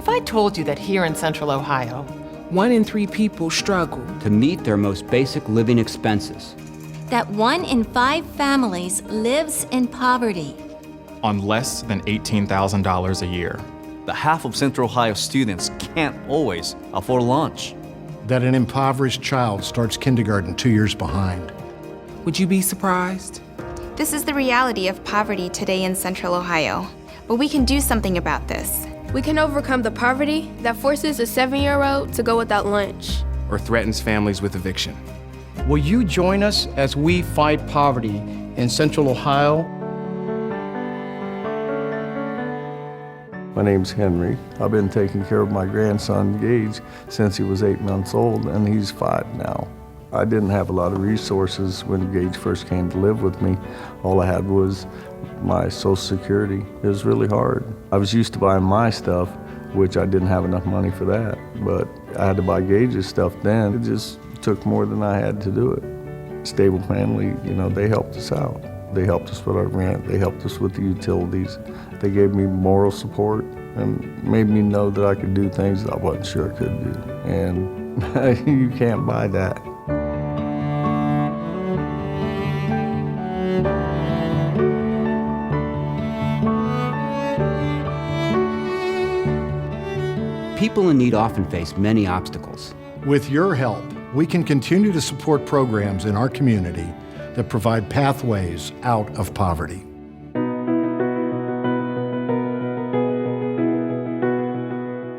I told you that here in Central Ohio, 1 in 3 people struggle to meet their most basic living expenses, that 1 in 5 families lives in poverty, on less than $18,000 a year, that half of Central Ohio students can't always afford lunch, that an impoverished child starts kindergarten 2 years behind. would you be surprised? This is the reality of poverty today in Central Ohio, but we can do something about this. We can overcome the poverty that forces a 7-year-old to go without lunch, or threatens families with eviction. Will you join us as we fight poverty in Central Ohio? My name's Henry. I've been taking care of my grandson, Gage, since he was 8 months old, and he's 5 now. I didn't have a lot of resources when Gage first came to live with me. All I had was my Social Security. It was really hard. I was used to buying my stuff, which I didn't have enough money for that, but I had to buy Gage's stuff then. It just took more than I had to do it. Stable Family, they helped us out. They helped us with our rent. They helped us with the utilities. They gave me moral support and made me know that I could do things that I wasn't sure I could do. And you can't buy that. people in need often face many obstacles. With your help, we can continue to support programs in our community that provide pathways out of poverty.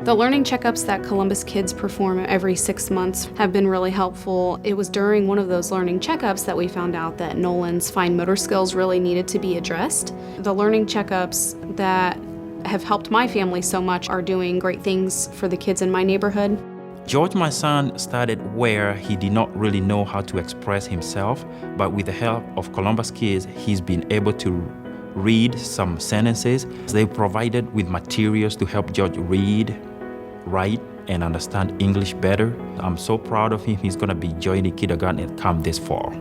The learning checkups that Columbus Kids perform every 6 months have been really helpful. It was during one of those learning checkups that we found out that Nolan's fine motor skills really needed to be addressed. The learning checkups that have helped my family so much are doing great things for the kids in my neighborhood. George, my son, started where he did not really know how to express himself, but with the help of Columbus Kids, he's been able to read some sentences. They provided with materials to help George read, write, and understand English better. I'm so proud of him. He's gonna be joining kindergarten come this fall.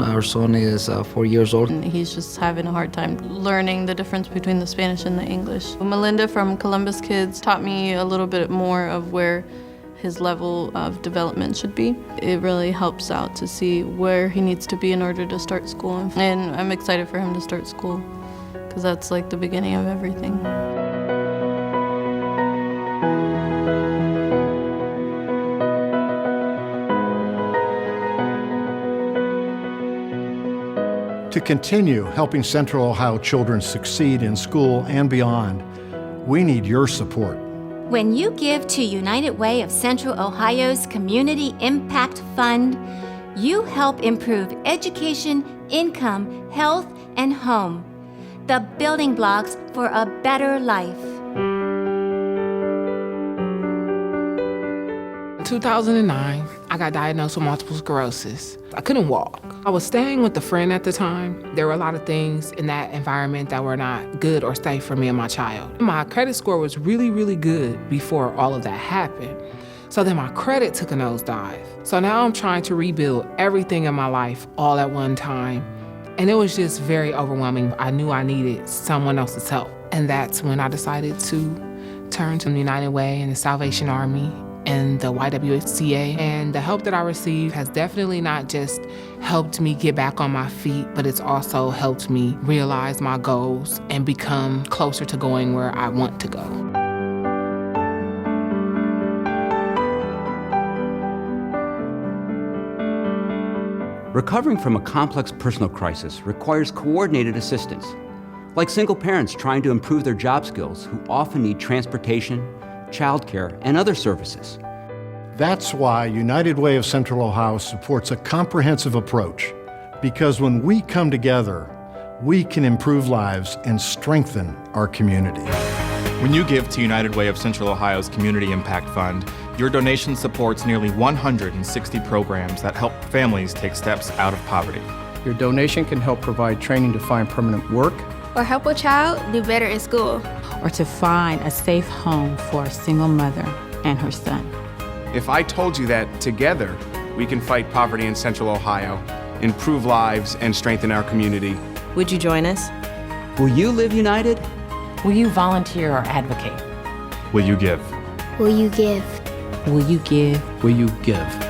Our son is 4 years old. He's just having a hard time learning the difference between the Spanish and the English. Melinda from Columbus Kids taught me a little bit more of where his level of development should be. It really helps out to see where he needs to be in order to start school. And I'm excited for him to start school because that's like the beginning of everything. To continue helping Central Ohio children succeed in school and beyond, we need your support. When you give to United Way of Central Ohio's Community Impact Fund, you help improve education, income, health, and home, the building blocks for a better life. In 2009, I got diagnosed with multiple sclerosis. I couldn't walk. I was staying with a friend at the time. There were a lot of things in that environment that were not good or safe for me and my child. My credit score was really, really good before all of that happened. So then my credit took a nosedive. So now I'm trying to rebuild everything in my life all at one time. And it was just very overwhelming. I knew I needed someone else's help. And that's when I decided to turn to the United Way and the Salvation Army and the UWCO. And the help that I received has definitely not just helped me get back on my feet, but it's also helped me realize my goals and become closer to going where I want to go. Recovering from a complex personal crisis requires coordinated assistance, like single parents trying to improve their job skills who often need transportation, childcare, and other services. That's why United Way of Central Ohio supports a comprehensive approach, because when we come together, we can improve lives and strengthen our community. When you give to United Way of Central Ohio's Community Impact Fund, your donation supports nearly 160 programs that help families take steps out of poverty. Your donation can help provide training to find permanent work, or help a child do better in school, or to find a safe home for a single mother and her son. If I told you that together we can fight poverty in Central Ohio, improve lives, and strengthen our community, would you join us? Will you live united? Will you volunteer or advocate? Will you give? Will you give? Will you give? Will you give?